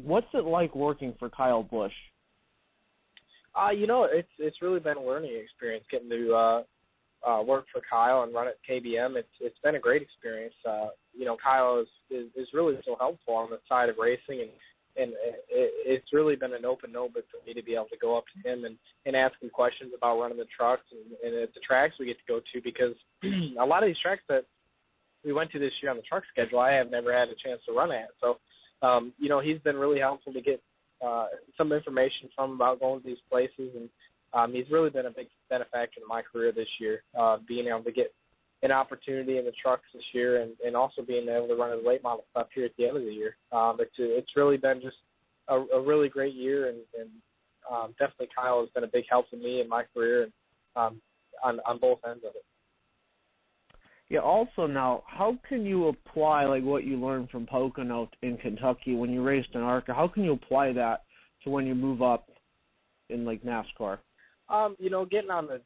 What's it like working for Kyle Busch? It's really been a learning experience getting to work for Kyle and run at KBM. It's been a great experience. Kyle is really so helpful on the side of racing, and it's really been an open no-book for me to be able to go up to him and ask him questions about running the trucks and at the tracks we get to go to, because a lot of these tracks that we went to this year on the truck schedule, I have never had a chance to run at. So, he's been really helpful to get some information from about going to these places, and he's really been a big benefactor in my career this year, being able to get an opportunity in the trucks this year and also being able to run his late model stuff here at the end of the year. It's really been just a really great year, and definitely Kyle has been a big help to me in my career and on both ends of it. Yeah, also now, how can you apply, like, what you learned from Pocono in Kentucky when you raced in ARCA? How can you apply that to when you move up in, like, NASCAR? Getting on the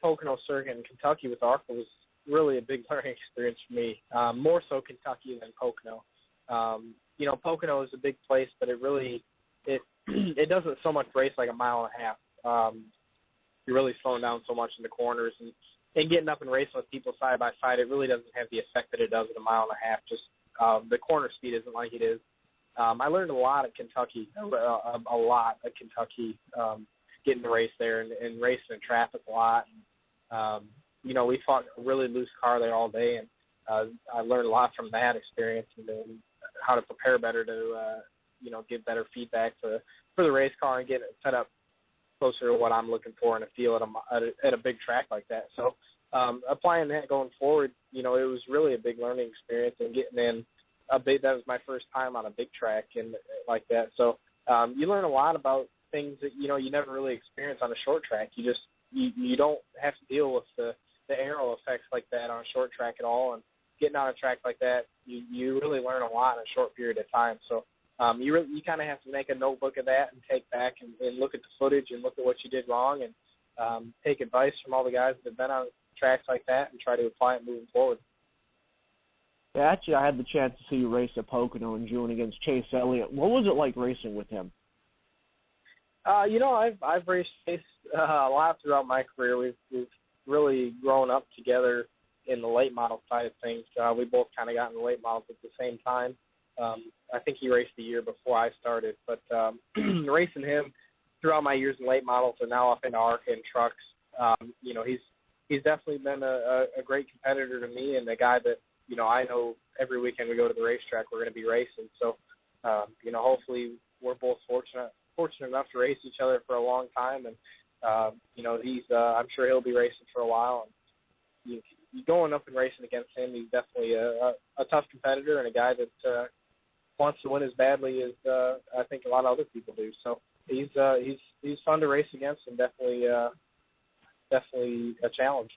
Pocono circuit in Kentucky with ARCA was really a big learning experience for me, more so Kentucky than Pocono. Pocono is a big place, but it doesn't so much race like a mile and a half. You're really slowing down so much in the corners, and getting up and racing with people side by side, it really doesn't have the effect that it does at a mile and a half. Just the corner speed isn't like it is. I learned a lot at Kentucky, getting to race there and racing in traffic a lot. We fought a really loose car there all day, and I learned a lot from that experience and how to prepare better to, give better feedback for the race car and get it set up closer to what I'm looking for in a field at a big track like that. So applying that going forward, it was really a big learning experience, and getting in that was my first time on a big track and like that. So you learn a lot about things that, you never really experience on a short track. You don't have to deal with the aero effects like that on a short track at all, and getting on a track like that, you really learn a lot in a short period of time. So you kind of have to make a notebook of that and take back and look at the footage and look at what you did wrong, and take advice from all the guys that have been on tracks like that and try to apply it moving forward. Yeah, actually, I had the chance to see you race at Pocono in June against Chase Elliott. What was it like racing with him? I've raced Chase a lot throughout my career. We've really grown up together in the late model side of things. We both kind of got in the late models at the same time. I think he raced the year before I started, but racing him throughout my years in late models and now up in ARCA and trucks, he's definitely been a great competitor to me, and a guy that, I know every weekend we go to the racetrack, we're going to be racing. So, hopefully we're both fortunate enough to race each other for a long time, and I'm sure he'll be racing for a while. And going up and racing against him, he's definitely a tough competitor and a guy that wants to win as badly as I think a lot of other people do. So he's fun to race against, and definitely a challenge.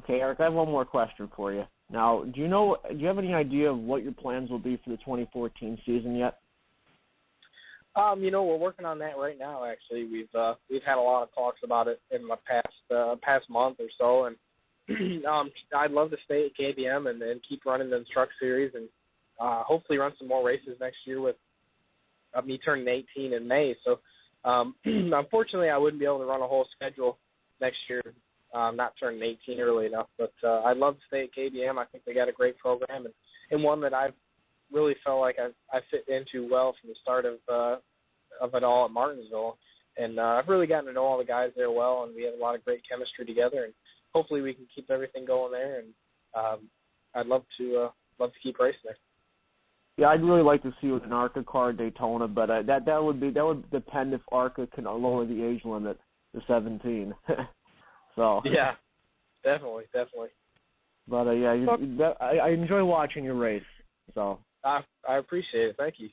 Okay, Erik, I have one more question for you. Now, do you have any idea of what your plans will be for the 2014 season yet? We're working on that right now. Actually, we've had a lot of talks about it in the past month or so, and I'd love to stay at KBM and keep running the truck series, and hopefully run some more races next year with me turning 18 in May. So, unfortunately, I wouldn't be able to run a whole schedule next year. I'm not turning 18 early enough, but I'd love to stay at KBM. I think they got a great program, and one that I've really felt like I fit into well from the start of it all at Martinsville. And I've really gotten to know all the guys there well, and we have a lot of great chemistry together, and hopefully we can keep everything going there. And I'd love to keep racing there. Yeah, I'd really like to see you with an ARCA car at Daytona, but that would depend if ARCA can lower the age limit to 17. So yeah, definitely. But I enjoy watching your race. So I appreciate it. Thank you.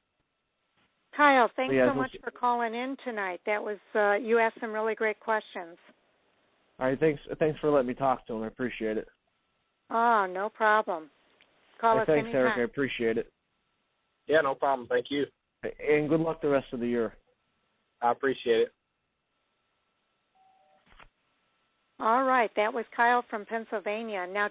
Kyle, thanks so much for calling in tonight. That was you asked some really great questions. All right, thanks for letting me talk to him. I appreciate it. Oh, no problem. Call us thanks, anytime. Erik. I appreciate it. Yeah, no problem. Thank you. And good luck the rest of the year. I appreciate it. All right, that was Kyle from Pennsylvania. Now,